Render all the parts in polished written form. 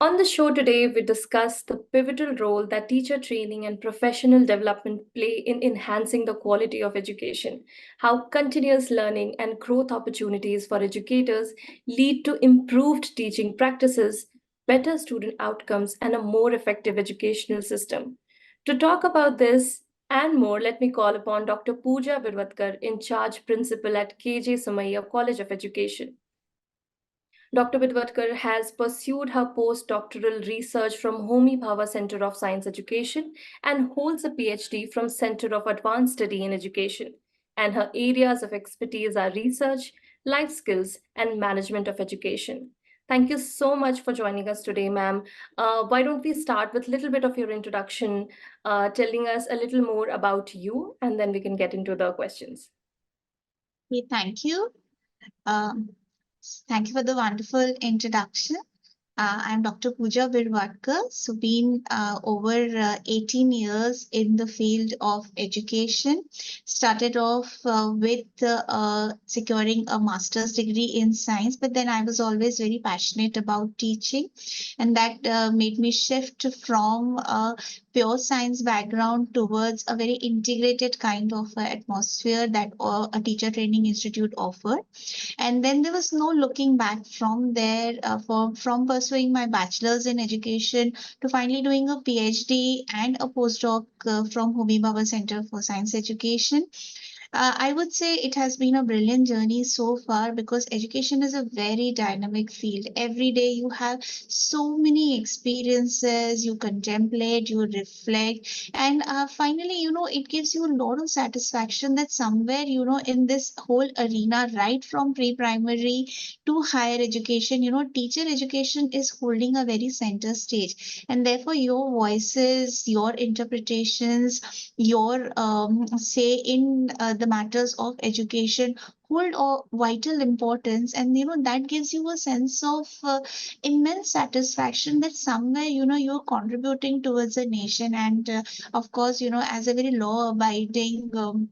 On the show today, we discuss the pivotal role that teacher training and professional development play in enhancing the quality of education, how continuous learning and growth opportunities for educators lead to improved teaching practices, better student outcomes, and a more effective educational system. To talk about this and more, let me call upon Dr. Pooja Birwatkar, in charge principal at KJ Somaiya College of Education. Dr. Birwatkar has pursued her postdoctoral research from Homi Bhabha Center of Science Education and holds a PhD from Center of Advanced Study in Education. And her areas of expertise are research, life skills, and management of education. Thank you so much for joining us today, ma'am. Why don't we start with a little bit of your introduction, telling us a little more about you, and then we can get into the questions. Okay, thank you. Um, Thank you for the wonderful introduction. I'm Dr. Pooja Birwatkar. So, been over 18 years in the field of education. Started off with securing a master's degree in science, but then I was always very passionate about teaching, and that made me shift from a pure science background towards a very integrated kind of atmosphere that a teacher training institute offered. And then there was no looking back from there, from pursuing my bachelor's in education to finally doing a PhD and a postdoc from Homi Bhabha Center for Science Education. I would say it has been a brilliant journey so far because education is a very dynamic field. Every day you have so many experiences, you contemplate, you reflect, and finally, it gives you a lot of satisfaction that somewhere, in this whole arena, right from pre primary to higher education, teacher education is holding a very center stage. And therefore, your voices, your interpretations, your say in the matters of education hold a vital importance, and that gives you a sense of immense satisfaction that somewhere you're contributing towards a nation. And of course, as a very law abiding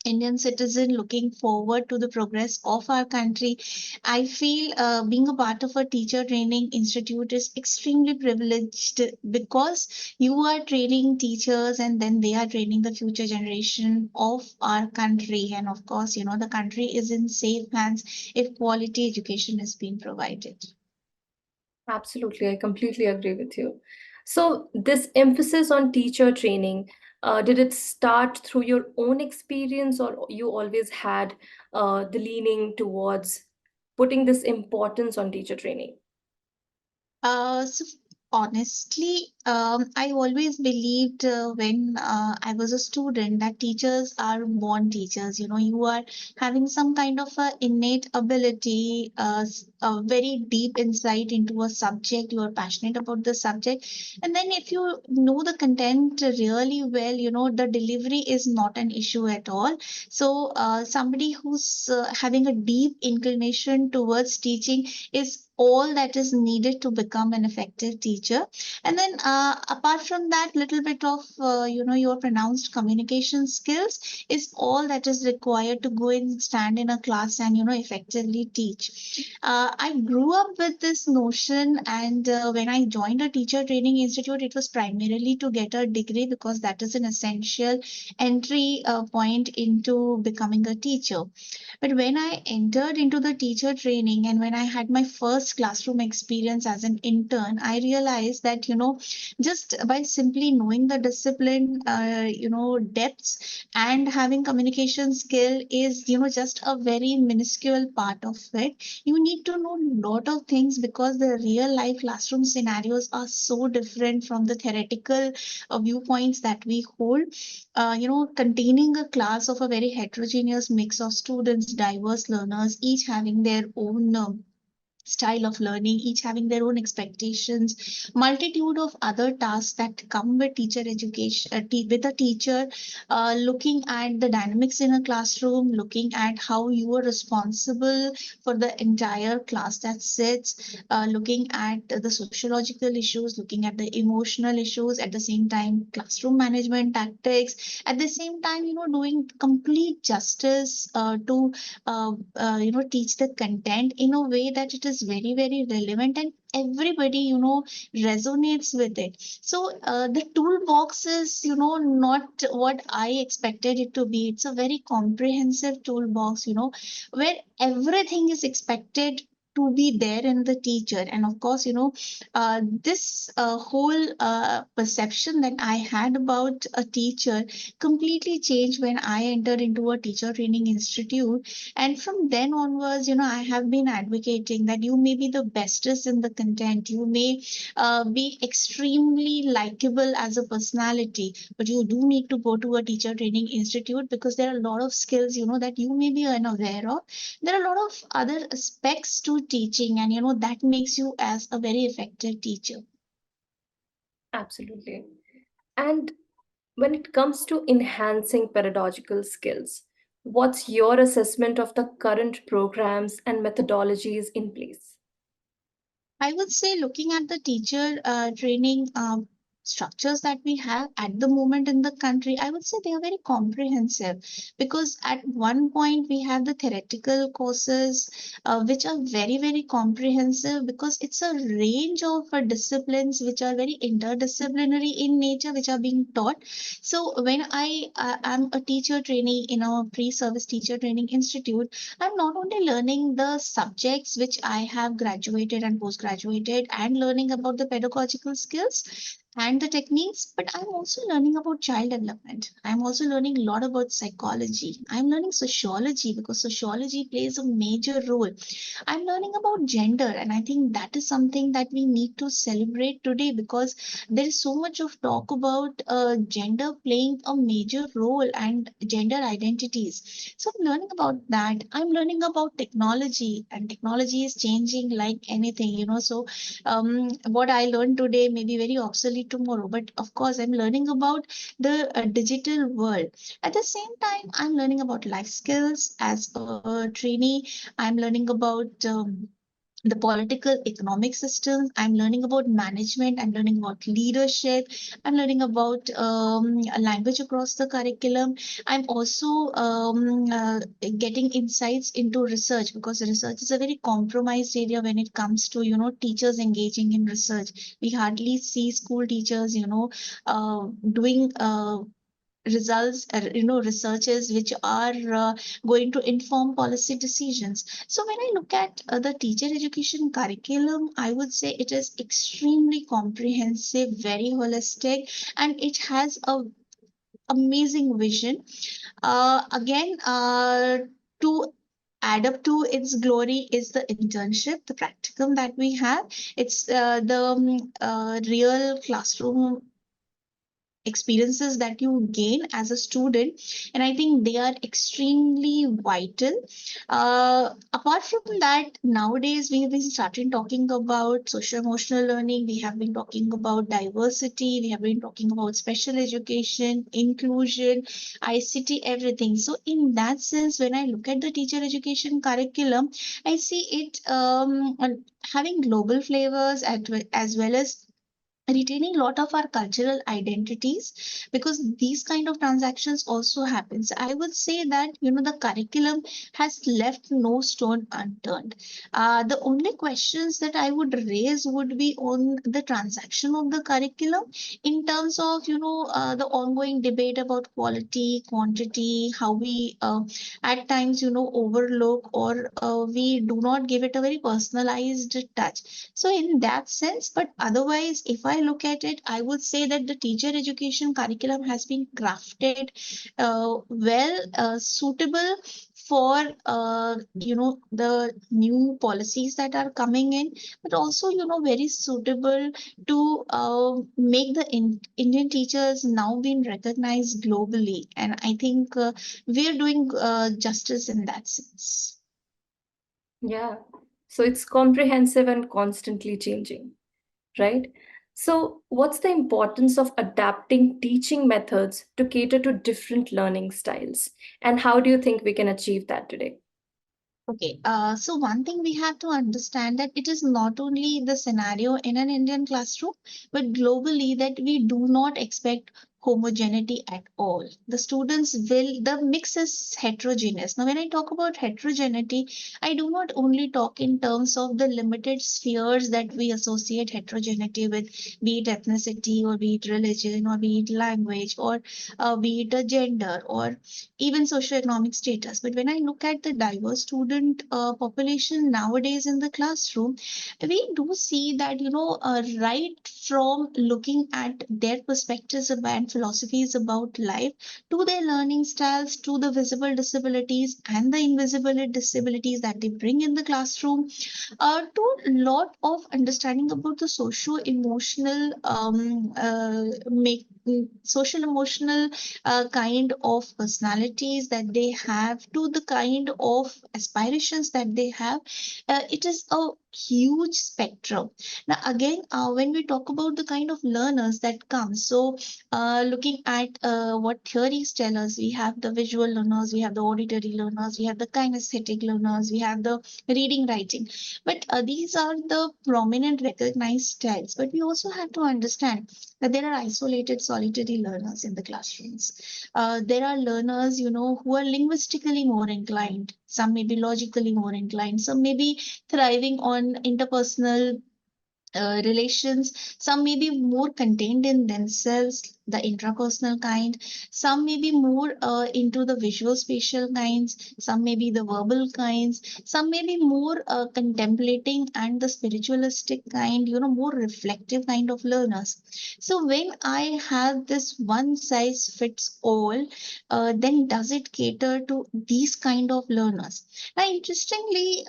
Indian citizen looking forward to the progress of our country, I feel being a part of a teacher training institute is extremely privileged because you are training teachers and then they are training the future generation of our country. And of course, the country is in safe hands if quality education is being provided. Absolutely, I completely agree with you. So, this emphasis on teacher training, did it start through your own experience, or you always had the leaning towards putting this importance on teacher training? So honestly, I always believed when I was a student that teachers are born teachers. You are having some kind of a innate ability, a very deep insight into a subject. You are passionate about the subject, and then if you know the content really well, the delivery is not an issue at all. So somebody who's having a deep inclination towards teaching is all that is needed to become an effective teacher. And then apart from that, little bit of your pronounced communication skills is all that is required to go and stand in a class and effectively teach. I grew up with this notion, and when I joined a teacher training institute, it was primarily to get a degree because that is an essential entry point into becoming a teacher. But when I entered into the teacher training and when I had my first classroom experience as an intern, I realized that, just by simply knowing the discipline, depths and having communication skill is, just a very minuscule part of it. You need to know a lot of things because the real life classroom scenarios are so different from the theoretical viewpoints that we hold. Containing a class of a very heterogeneous mix of students, diverse learners, each having their own style of learning, each having their own expectations, multitude of other tasks that come with teacher education, with a teacher, looking at the dynamics in a classroom, looking at how you are responsible for the entire class that sits, looking at the sociological issues, looking at the emotional issues, at the same time, classroom management tactics, at the same time, doing complete justice to teach the content in a way that it is is very, very relevant, and everybody, resonates with it. So the toolbox is, not what I expected it to be. It's a very comprehensive toolbox, where everything is expected to be there in the teacher. And of course, this whole perception that I had about a teacher completely changed when I entered into a teacher training institute. And from then onwards, I have been advocating that you may be the bestest in the content, you may be extremely likable as a personality, but you do need to go to a teacher training institute, because there are a lot of skills, that you may be unaware of. There are a lot of other aspects to teaching, and that makes you as a very effective teacher. Absolutely. And when it comes to enhancing pedagogical skills, what's your assessment of the current programs and methodologies in place? I would say, looking at the teacher training structures that we have at the moment in the country, I would say they are very comprehensive, because at one point we have the theoretical courses, which are very, very comprehensive, because it's a range of disciplines which are very interdisciplinary in nature, which are being taught. So when I am a teacher trainee in a pre-service teacher training institute, I'm not only learning the subjects which I have graduated and post graduated and learning about the pedagogical skills and the techniques, but I'm also learning about child development. I'm also learning a lot about psychology. I'm learning sociology, because sociology plays a major role. I'm learning about gender, and I think that is something that we need to celebrate today, because there is so much of talk about gender playing a major role and gender identities. So I'm learning about that. I'm learning about technology, and technology is changing like anything, So what I learned today may be very obsolete tomorrow, but of course, I'm learning about the digital world. At the same time, I'm learning about life skills as a trainee. I'm learning about the political economic systems. I'm learning about management. I'm learning about leadership. I'm learning about language across the curriculum. I'm also getting insights into research, because research is a very compromised area when it comes to teachers engaging in research. We hardly see school teachers doing results, researches which are going to inform policy decisions. So when I look at the teacher education curriculum, I would say it is extremely comprehensive, very holistic, and it has a amazing vision. Again, to add up to its glory is the internship, the practicum that we have. It's the real classroom experiences that you gain as a student, and I think they are extremely vital. Apart from that, nowadays we have been starting talking about social emotional learning, we have been talking about diversity, we have been talking about special education, inclusion, ICT, everything. So in that sense, when I look at the teacher education curriculum, I see it having global flavors as well as retaining a lot of our cultural identities, because these kind of transactions also happens. I would say that the curriculum has left no stone unturned. The only questions that I would raise would be on the transaction of the curriculum, in terms of the ongoing debate about quality, quantity, how we at times overlook, or we do not give it a very personalized touch. So in that sense, but otherwise, if I look at it, I would say that the teacher education curriculum has been crafted well, suitable for the new policies that are coming in, but also very suitable to make the Indian teachers now being recognized globally, and I think we are doing justice in that sense. Yeah. So it's comprehensive and constantly changing, right? So, what's the importance of adapting teaching methods to cater to different learning styles? And how do you think we can achieve that today? Okay, so one thing we have to understand, that it is not only the scenario in an Indian classroom, but globally, that we do not expect homogeneity at all. The students will, the mix is heterogeneous. Now, when I talk about heterogeneity, I do not only talk in terms of the limited spheres that we associate heterogeneity with, be it ethnicity or be it religion or be it language or be it a gender or even socioeconomic status. But when I look at the diverse student population nowadays in the classroom, we do see that, right from looking at their perspectives and philosophies about life to their learning styles to the visible disabilities and the invisible disabilities that they bring in the classroom, to a lot of understanding about the socio-emotional social emotional kind of personalities that they have to the kind of aspirations that they have. It is a huge spectrum. Now again, when we talk about the kind of learners that come, so looking at what theories tell us, we have the visual learners, we have the auditory learners, we have the kinesthetic learners, we have the reading writing. But these are the prominent recognized styles. But we also have to understand that there are isolated solitary learners in the classrooms. There are learners, who are linguistically more inclined. Some may be logically more inclined. Some may be thriving on interpersonal relations. Some may be more contained in themselves, the intrapersonal kind. Some may be more into the visual spatial kinds. Some may be the verbal kinds. Some may be more contemplating and the spiritualistic kind, more reflective kind of learners. So when I have this one size fits all, then does it cater to these kind of learners? Now, interestingly,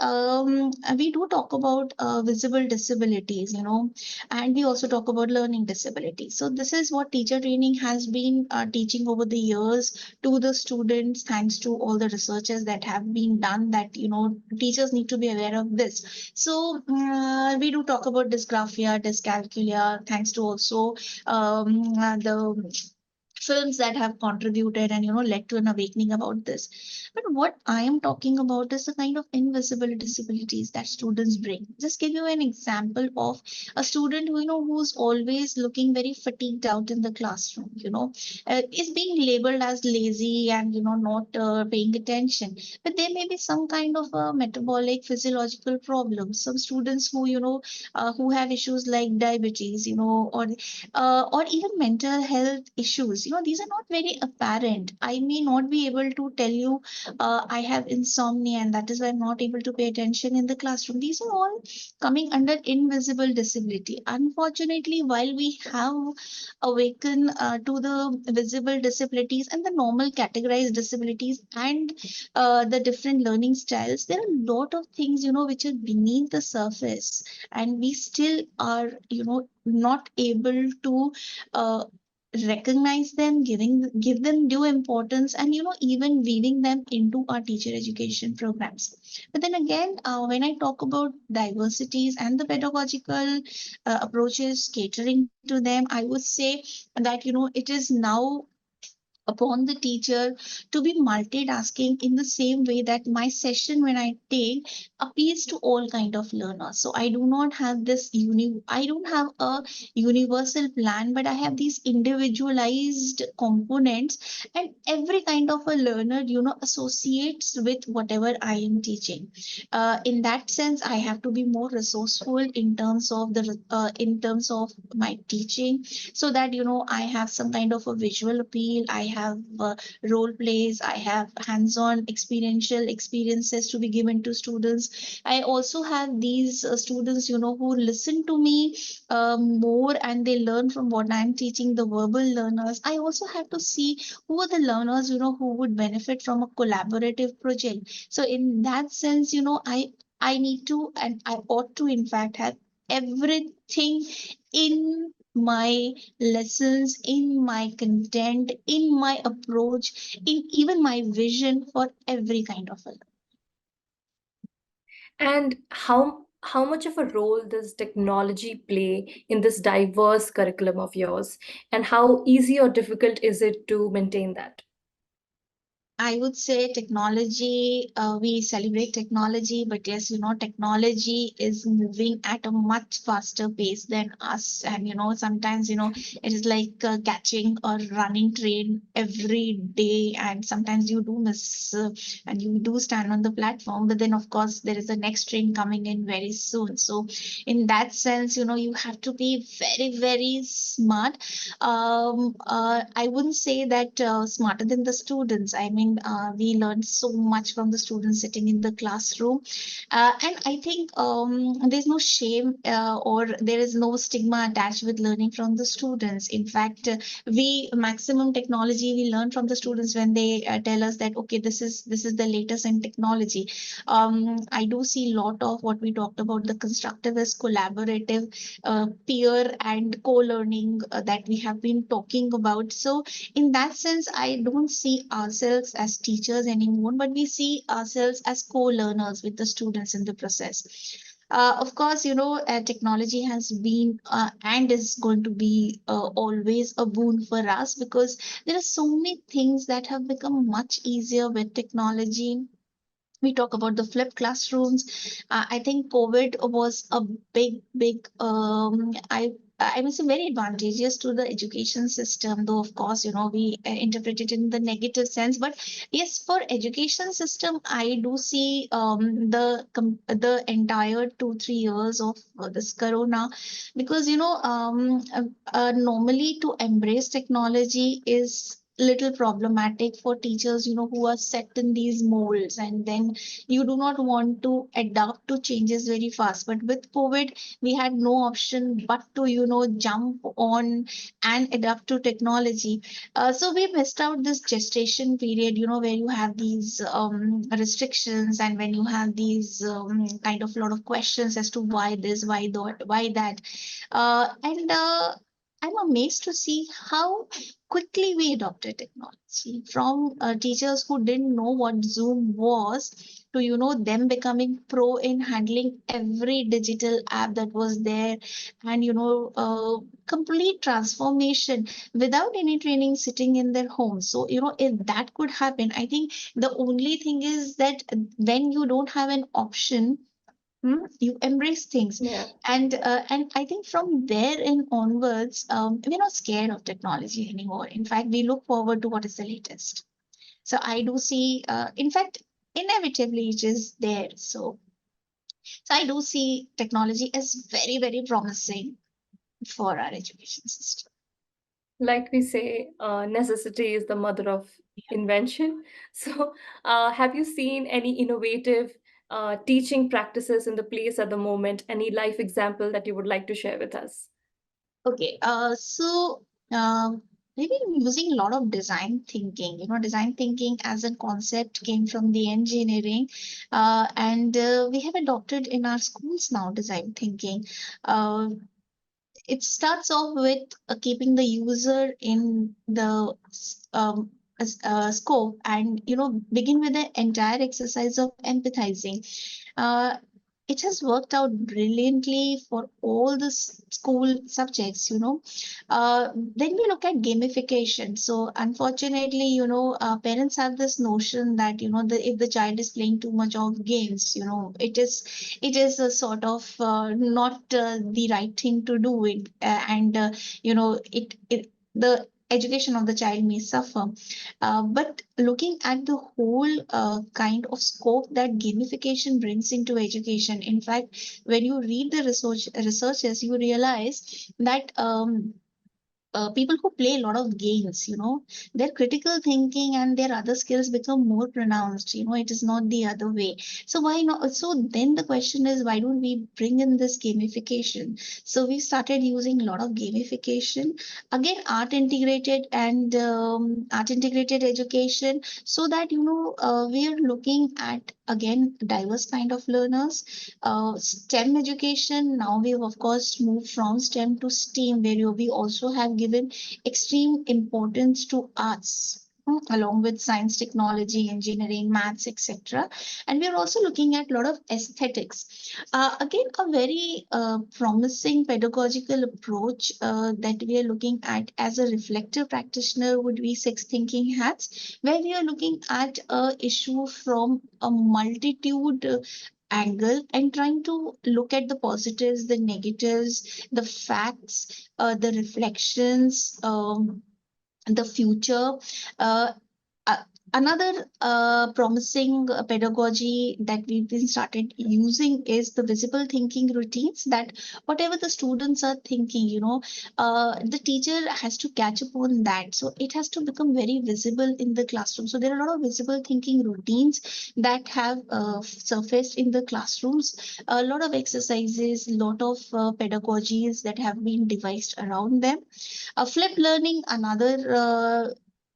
we do talk about visible disabilities, and we also talk about learning disabilities. So this is what teacher training has been teaching over the years to the students, thanks to all the researches that have been done that, teachers need to be aware of this. So we do talk about dysgraphia, dyscalculia, thanks to also the films that have contributed and led to an awakening about this. But what I am talking about is the kind of invisible disabilities that students bring. Just give you an example of a student who who's always looking very fatigued out in the classroom, is being labeled as lazy and not paying attention. But there may be some kind of a metabolic physiological problem. Some students who who have issues like diabetes, or even mental health issues. These are not very apparent. I may not be able to tell you I have insomnia and that is why I'm not able to pay attention in the classroom. These are all coming under invisible disability. Unfortunately, while we have awakened to the visible disabilities and the normal categorized disabilities and the different learning styles, there are a lot of things which are beneath the surface, and we still are not able to uh, recognize them, give them due importance, and even weaving them into our teacher education programs. But then again, when I talk about diversities and the pedagogical approaches catering to them, I would say that it is now upon the teacher to be multitasking in the same way that my session when I take appeals to all kind of learners. So I do not have I don't have a universal plan, but I have these individualized components, and every kind of a learner associates with whatever I am teaching. In that sense, I have to be more resourceful in terms of the in terms of my teaching, so that I have some kind of a visual appeal. I have role plays, I have hands-on experiential experiences to be given to students. I also have these students who listen to me more, and they learn from what I'm teaching, the verbal learners. I also have to see who are the learners who would benefit from a collaborative project. So in that sense, I need to, and I ought to in fact have everything in my lessons, in my content, in my approach, in even my vision for every kind of a learning. And how much of a role does technology play in this diverse curriculum of yours? And how easy or difficult is it to maintain that? I would say technology, we celebrate technology, but yes, technology is moving at a much faster pace than us. And, sometimes, it is like catching a running train every day. And sometimes you do miss and you do stand on the platform. But then, of course, there is a next train coming in very soon. So, in that sense, you have to be very, very smart. I wouldn't say that smarter than the students. I mean, we learned so much from the students sitting in the classroom. And I think there's no shame or there is no stigma attached with learning from the students. In fact, we maximum technology we learn from the students when they tell us that, okay, this is the latest in technology. I do see a lot of what we talked about, the constructivist, collaborative, peer and co-learning that we have been talking about. So in that sense, I don't see ourselves as teachers anymore, but we see ourselves as co-learners with the students in the process. Of course, technology has been and is going to be always a boon for us, because there are so many things that have become much easier with technology. We talk about the flipped classrooms. I think COVID was a big, I would say very advantageous to the education system, though of course, we interpret it in the negative sense. But yes, for education system, I do see the entire 2 3 years of this Corona, because normally to embrace technology is little problematic for teachers, who are set in these molds, and then you do not want to adapt to changes very fast. But with COVID, we had no option but to, jump on and adapt to technology. So we missed out this gestation period, where you have these restrictions, and when you have these kind of lot of questions as to why this, why that, why that. And I'm amazed to see how quickly we adopted technology, from teachers who didn't know what Zoom was to, them becoming pro in handling every digital app that was there. And, complete transformation without any training, sitting in their homes. So, if that could happen, I think the only thing is that when you don't have an option, you embrace things. Yeah. And I think from there in onwards, we're not scared of technology anymore. In fact, we look forward to what is the latest. So I do see, in fact, inevitably it is there. So I do see technology as very, very promising for our education system. Like we say, necessity is the mother of invention. So, have you seen any innovative teaching practices in the place at the moment? Any life example that you would like to share with us? Okay, so we've been using a lot of design thinking. Design thinking as a concept came from the engineering, and we have adopted in our schools now design thinking. Uh, it starts off with keeping the user in the scope, and begin with the entire exercise of empathizing. uh, it has worked out brilliantly for all the school subjects. Then we look at gamification. So unfortunately, parents have this notion that, if the child is playing too much of games, it is a sort of not the right thing to do it, and the education of the child may suffer. But looking at the whole kind of scope that gamification brings into education, in fact, when you read the researches, you realize that people who play a lot of games, their critical thinking and their other skills become more pronounced. It is not the other way. So why not? So then the question is, why don't we bring in this gamification? So we started using a lot of gamification. Again, art integrated education, so that, we are looking at, again, diverse kind of learners. STEM education, now we've of course moved from STEM to STEAM, where we also have given extreme importance to arts. along with science, technology, engineering, maths, etc. And we are also looking at a lot of aesthetics. Again, a very promising pedagogical approach that we are looking at as a reflective practitioner would be six thinking hats, where we are looking at a issue from a multitude angle and trying to look at the positives, the negatives, the facts, the reflections, the future. Uh, uh, Another promising pedagogy that we've been started using is the visible thinking routines, that whatever the students are thinking, the teacher has to catch up on that. So it has to become very visible in the classroom. So there are a lot of visible thinking routines that have surfaced in the classrooms. A lot of exercises, a lot of pedagogies that have been devised around them. Flip learning, another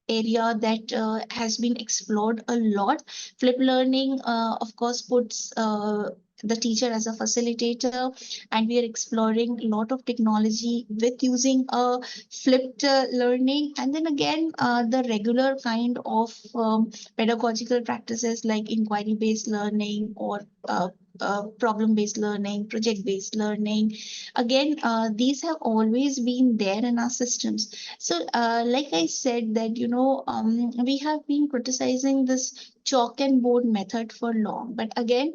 area that has been explored a lot. Flip learning, of course, puts the teacher as a facilitator, and we are exploring a lot of technology with using flipped learning. And then again, the regular kind of pedagogical practices like inquiry based learning or problem based learning, project based learning. Again, these have always been there in our systems. So, like I said, that we have been criticizing this chalk and board method for long, but again,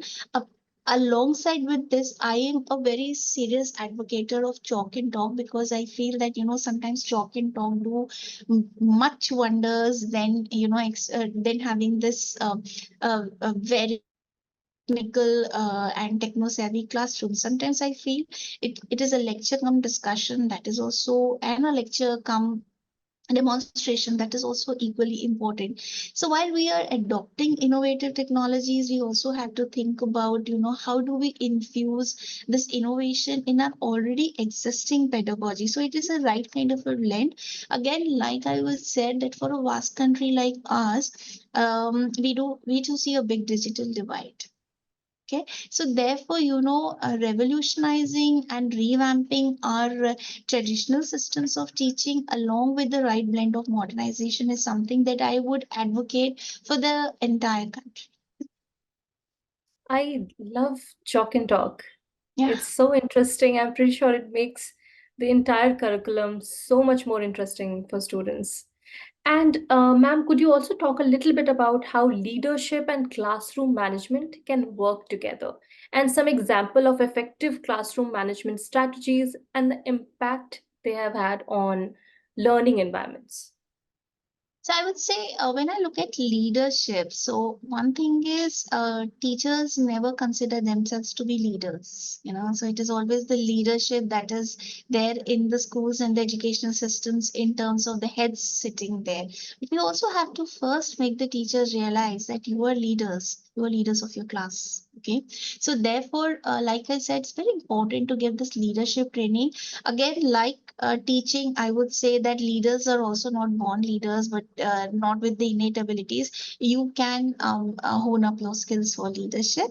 alongside with this, I am a very serious advocate of chalk and talk, because I feel that sometimes chalk and talk do much wonders than than having this very technical and techno savvy classroom. Sometimes I feel it is a lecture come discussion, that is also, and a lecture come demonstration, that is also equally important. So while we are adopting innovative technologies, we also have to think about how do we infuse this innovation in our already existing pedagogy. So it is a right kind of a blend. Again, like I was said, that for a vast country like us, we do see a big digital divide. Okay, so therefore, revolutionizing and revamping our traditional systems of teaching along with the right blend of modernization is something that I would advocate for the entire country. I love chalk and talk. Yeah. It's so interesting. I'm pretty sure it makes the entire curriculum so much more interesting for students. And, ma'am, could you also talk a little bit about how leadership and classroom management can work together, and some example of effective classroom management strategies and the impact they have had on learning environments? So I would say when I look at leadership, so one thing is teachers never consider themselves to be leaders. So it is always the leadership that is there in the schools and the educational systems in terms of the heads sitting there. But we also have to first make the teachers realize that you are leaders. You are leaders of your class. Okay. So therefore, like I said, it's very important to give this leadership training. Again, like teaching, I would say that leaders are also not born leaders, but not with the innate abilities. You can hone up your skills for leadership.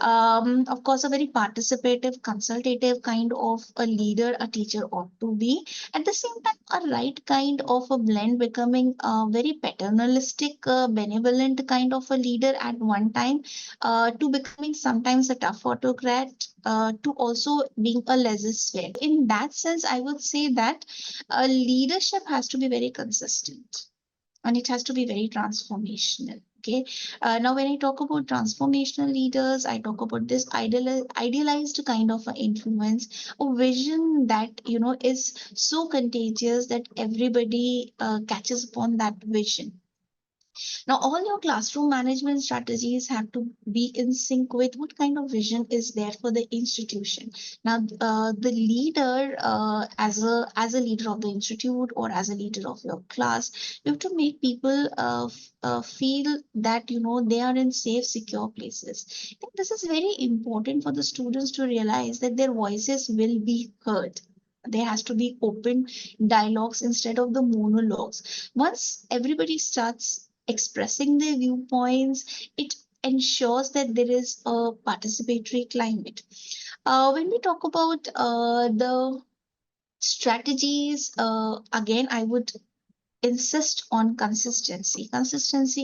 Of course, a very participative, consultative kind of a leader, a teacher ought to be. At the same time, a right kind of a blend, becoming a very paternalistic, benevolent kind of a leader at one time, to becoming sometimes a tough autocrat, to also being a laissez-faire. In that sense, I would say that leadership has to be very consistent and it has to be very transformational. Okay. Now, when I talk about transformational leaders, I talk about this idealized kind of influence, a vision that is so contagious that everybody catches upon that vision. Now, all your classroom management strategies have to be in sync with what kind of vision is there for the institution. Now, the leader, as a leader of the institute or as a leader of your class, you have to make people feel that they are in safe, secure places. I think this is very important for the students to realize that their voices will be heard. There has to be open dialogues instead of the monologues. Once everybody starts expressing their viewpoints, it ensures that there is a participatory climate. When we talk about the strategies, again, I would insist on consistency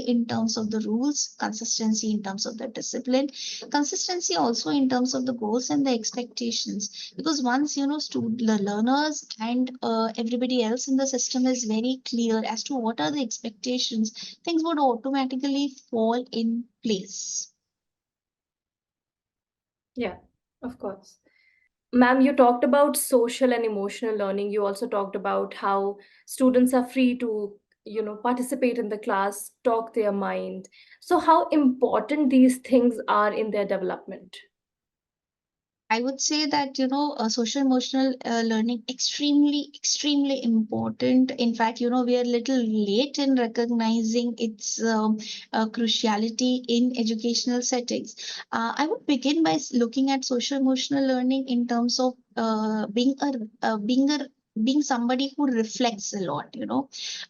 in terms of the rules, consistency in terms of the discipline, consistency also in terms of the goals and the expectations. Because once the learners and everybody else in the system is very clear as to what are the expectations, things would automatically fall in place. Yeah, of course. Ma'am, you talked about social and emotional learning. You also talked about how students are free to, participate in the class, talk their mind. So, how important these things are in their development? I would say that, social emotional learning extremely important. In fact, we are a little late in recognizing its cruciality in educational settings. I would begin by looking at social emotional learning in terms of being somebody who reflects a lot.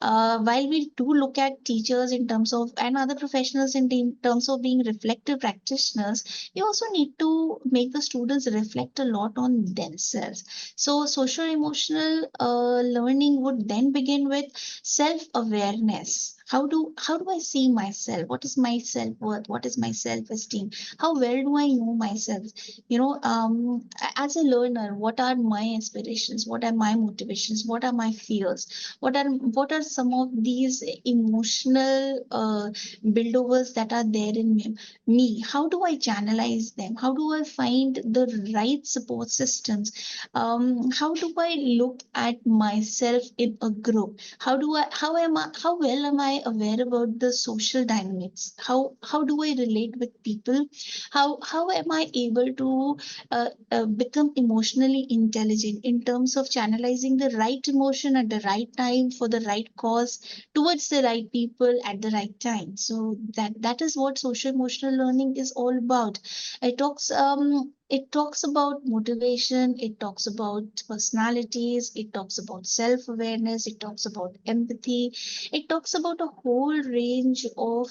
While we do look at teachers in terms of and other professionals in terms of being reflective practitioners, you also need to make the students reflect a lot on themselves. So social emotional learning would then begin with self awareness. How do I see myself? What is my self worth? What is my self esteem? How well do I know myself? As a learner, what are my aspirations? What are my motivations? What are my fears? What are some of these emotional buildovers that are there in me? How do I channelize them? How do I find the right support systems? How do I look at myself in a group? How well am I aware about the social dynamics? How do I relate with people? How am I able to become emotionally intelligent in terms of channelizing the right emotion at the right time for the right cause towards the right people at the right time? So that is what social emotional learning is all about. It talks about motivation, it talks about personalities, it talks about self awareness, it talks about empathy, it talks about a whole range of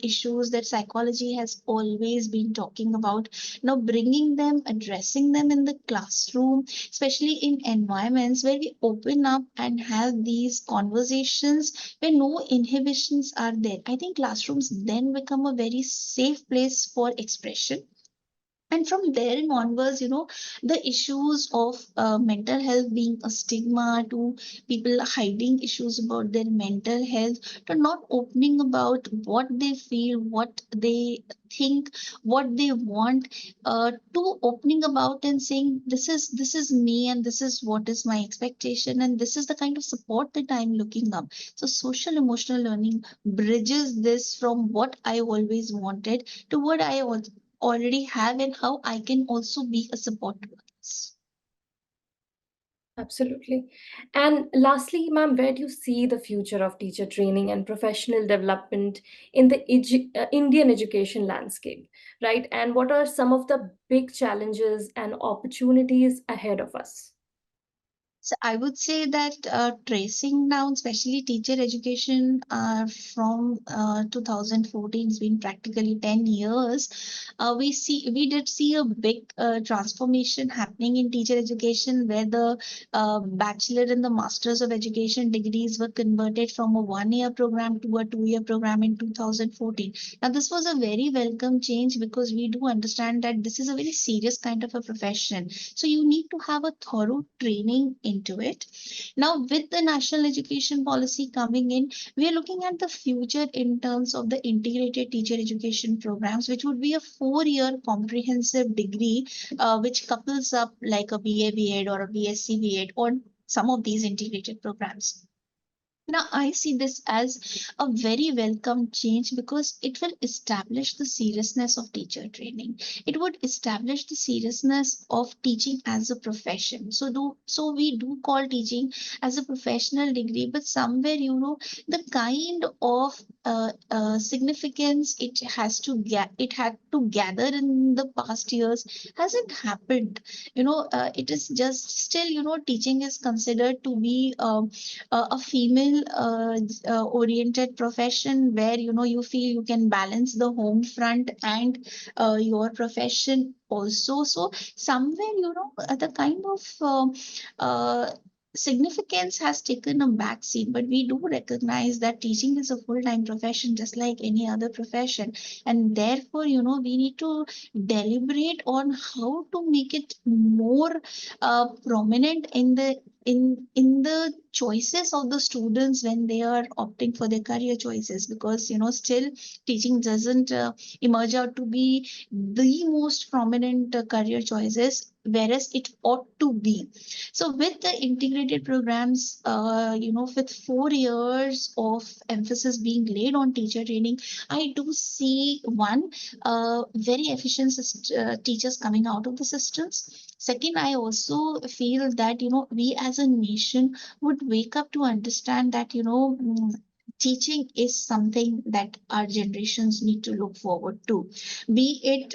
issues that psychology has always been talking about. Now bringing them, addressing them in the classroom, especially in environments where we open up and have these conversations where no inhibitions are there. I think classrooms then become a very safe place for expression. And from there in onwards, the issues of mental health being a stigma, to people hiding issues about their mental health, to not opening about what they feel, what they think, what they want, to opening about and saying this is me, and this is what is my expectation, and this is the kind of support that I'm looking up. So social emotional learning bridges this from what I always wanted to what I already have, and how I can also be a support to others. Absolutely. And lastly, ma'am, where do you see the future of teacher training and professional development in the Indian education landscape, right? And what are some of the big challenges and opportunities ahead of us? So I would say that tracing down, especially teacher education, from 2014, it's been practically 10 years. We did see a big transformation happening in teacher education, where the bachelor and the masters of education degrees were converted from a 1 year program to a 2 year program in 2014. Now this was a very welcome change, because we do understand that this is a very serious kind of a profession. So you need to have a thorough training into it. Now, with the national education policy coming in, we are looking at the future in terms of the integrated teacher education programs, which would be a 4 year comprehensive degree, which couples up like a BA, BEd or a BSc, BEd, or some of these integrated programs. Now, I see this as a very welcome change, because it will establish the seriousness of teacher training. It would establish the seriousness of teaching as a profession. So we do call teaching as a professional degree, but somewhere, the kind of significance it had to gather in the past years hasn't happened. It is just still, teaching is considered to be a female oriented profession, where you feel you can balance the home front and your profession also. So somewhere, the kind of significance has taken a backseat, but we do recognize that teaching is a full-time profession, just like any other profession. And therefore, we need to deliberate on how to make it more prominent in the choices of the students when they are opting for their career choices, because still teaching doesn't emerge out to be the most prominent career choices, whereas it ought to be. So with the integrated programs, with 4 years of emphasis being laid on teacher training, I do see one, very efficient teachers coming out of the systems. Second, I also feel that, we as a nation would wake up to understand that, teaching is something that our generations need to look forward to, be it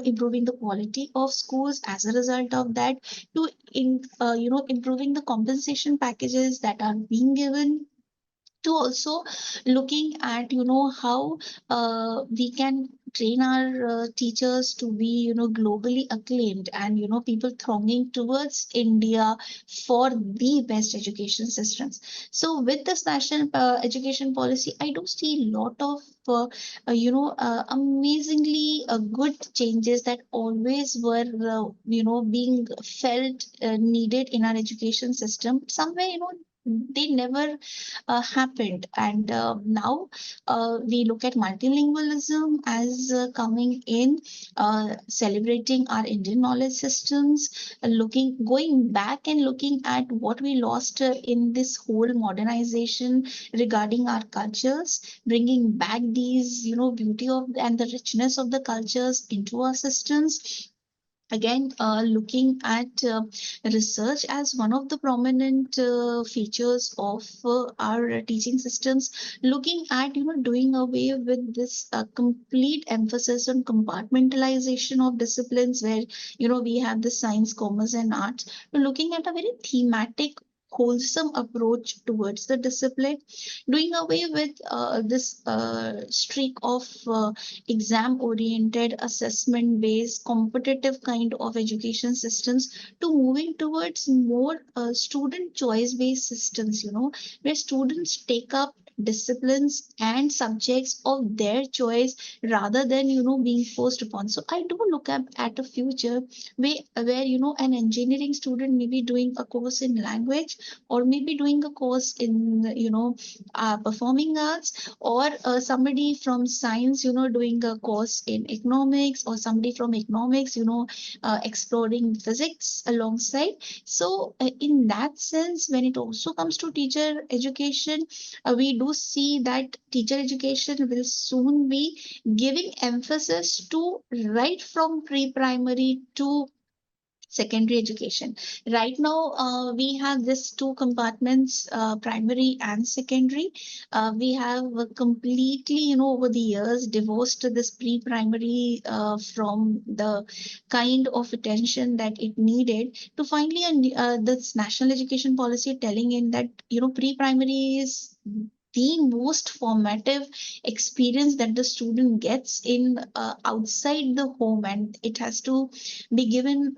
improving the quality of schools as a result of that, to improving the compensation packages that are being given, to also looking at how we can train our teachers to be globally acclaimed, and people thronging towards India for the best education systems. So with this national education policy, I do see a lot of amazingly good changes that always were being felt needed in our education system. Somewhere they never happened. And now we look at multilingualism as coming in, celebrating our Indian knowledge systems, going back and looking at what we lost in this whole modernization regarding our cultures, bringing back these, beauty of and the richness of the cultures into our systems. Again, looking at research as one of the prominent features of our teaching systems, looking at doing away with this complete emphasis on compartmentalization of disciplines, where we have the science, commerce, and arts, looking at a very thematic, wholesome approach towards the discipline, doing away with this streak of exam oriented, assessment based, competitive kind of education systems, to moving towards more student choice based systems, where students take up disciplines and subjects of their choice rather than being forced upon. So I do look at a future where an engineering student may be doing a course in language, or maybe doing a course in performing arts, or somebody from science doing a course in economics, or somebody from economics exploring physics alongside. So in that sense, when it also comes to teacher education, we do see that teacher education will soon be giving emphasis to right from pre-primary to secondary education. Right now, we have this two compartments, primary and secondary. We have completely, over the years, divorced this pre-primary from the kind of attention that it needed, to finally this national education policy telling in that, pre-primary is the most formative experience that the student gets in outside the home, and it has to be given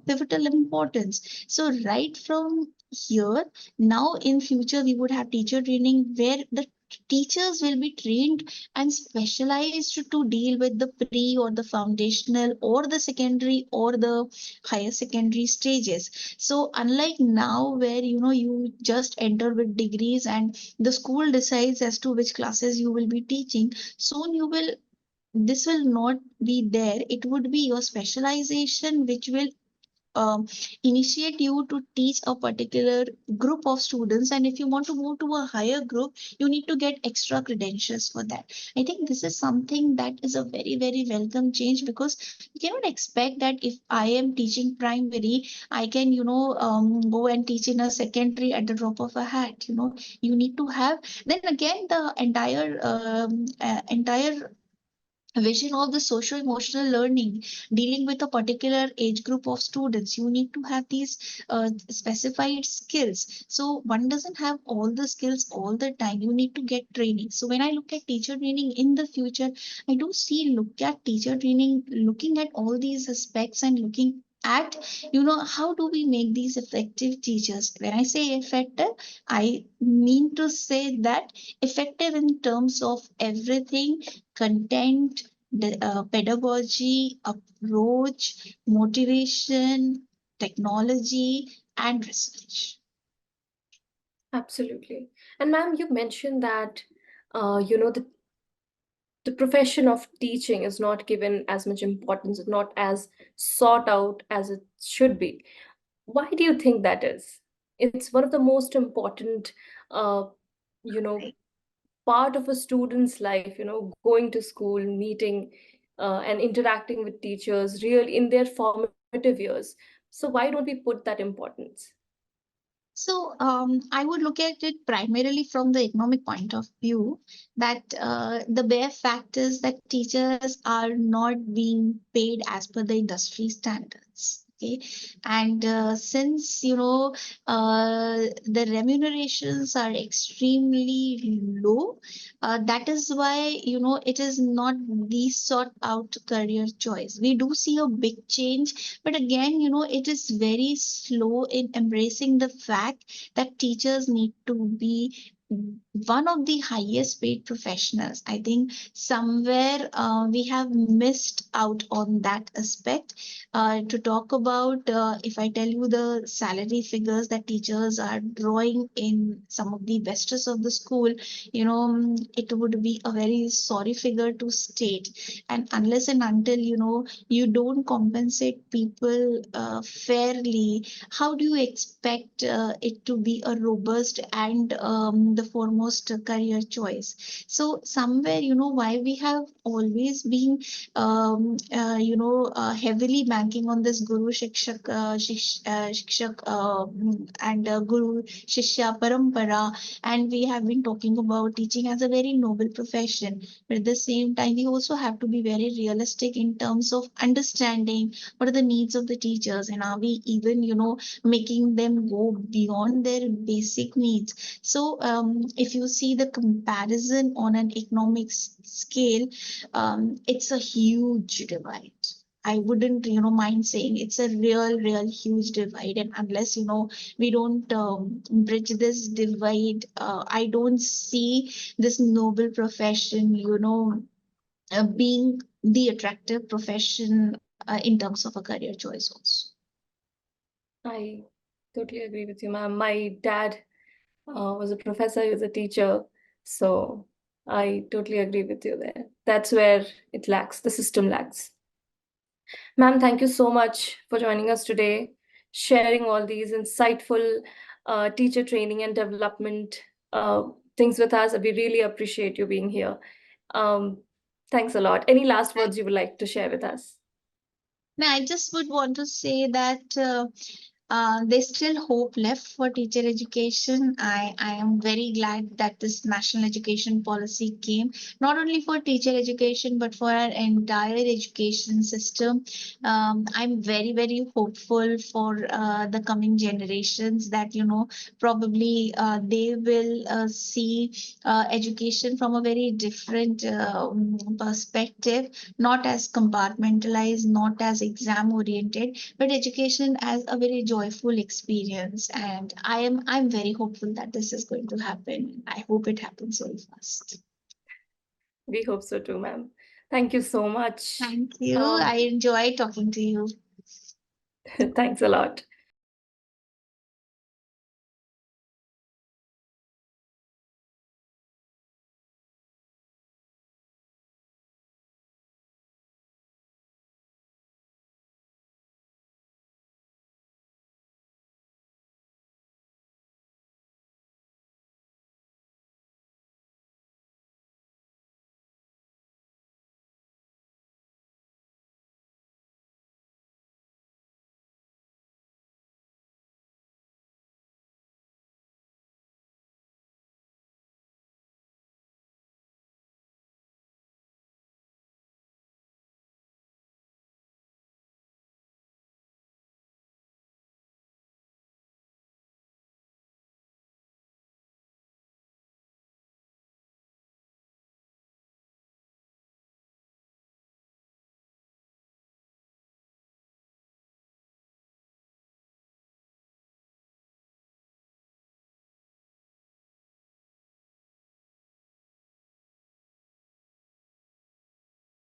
pivotal importance. So right from here, now in future, we would have teacher training where the teachers will be trained and specialized to deal with the pre or the foundational or the secondary or the higher secondary stages. So unlike now, where you just enter with degrees and the school decides as to which classes you will be teaching, soon you will this will not be there. It would be your specialization which will um, initiate you to teach a particular group of students. And if you want to move to a higher group, you need to get extra credentials for that. I think this is something that is a very, very welcome change, because you cannot expect that if I am teaching primary, I can, go and teach in a secondary at the drop of a hat. You need to have, then again, the entire vision of the social emotional learning, dealing with a particular age group of students, you need to have these specified skills. So one doesn't have all the skills all the time, you need to get training. So when I look at teacher training in the future, I do see look at teacher training looking at all these aspects and looking at, how do we make these effective teachers? When I say effective, I mean to say that effective in terms of everything: content, the pedagogy, approach, motivation, technology, and research. Absolutely. And ma'am, you mentioned that, the profession of teaching is not given as much importance, not as sought out as it should be. Why do you think that is? It's one of the most important, uh, you know, part of a student's life, going to school, meeting, and interacting with teachers, really in their formative years. So why don't we put that importance? So I would look at it primarily from the economic point of view, that the bare fact is that teachers are not being paid as per the industry standards. Okay, and since the remunerations are extremely low, that is why it is not the sought out career choice. We do see a big change, but again, it is very slow in embracing the fact that teachers need to be one of the highest paid professionals. I think somewhere we have missed out on that aspect. To talk about, if I tell you the salary figures that teachers are drawing in some of the vestas of the school, it would be a very sorry figure to state. And unless and until, you don't compensate people fairly, how do you expect it to be a robust and the foremost career choice? So somewhere, why we have always been heavily banking on this guru shikshak shikshak and guru shishya parampara, and we have been talking about teaching as a very noble profession, but at the same time we also have to be very realistic in terms of understanding what are the needs of the teachers, and are we even making them go beyond their basic needs. So if you see the comparison on an economic scale, it's a huge divide. I wouldn't, mind saying it's a real huge divide. And unless, we don't bridge this divide, I don't see this noble profession, being the attractive profession in terms of a career choice also. I totally agree with you, ma'am. My dad was a professor, he was a teacher. So I totally agree with you there. That's where it lacks, the system lacks. Ma'am, thank you so much for joining us today, sharing all these insightful teacher training and development things with us. We really appreciate you being here. Um, Thanks a lot. Any last words you would like to share with us? Now, I just would want to say that there's still hope left for teacher education. I am very glad that this national education policy came, not only for teacher education, but for our entire education system. I'm very hopeful for the coming generations that, probably they will see education from a very different perspective, not as compartmentalized, not as exam oriented, but education as a very joyful experience. And I'm very hopeful that this is going to happen. I hope it happens very fast. We hope so too, ma'am. Thank you so much. Thank you. Um, I enjoy talking to you. Thanks a lot.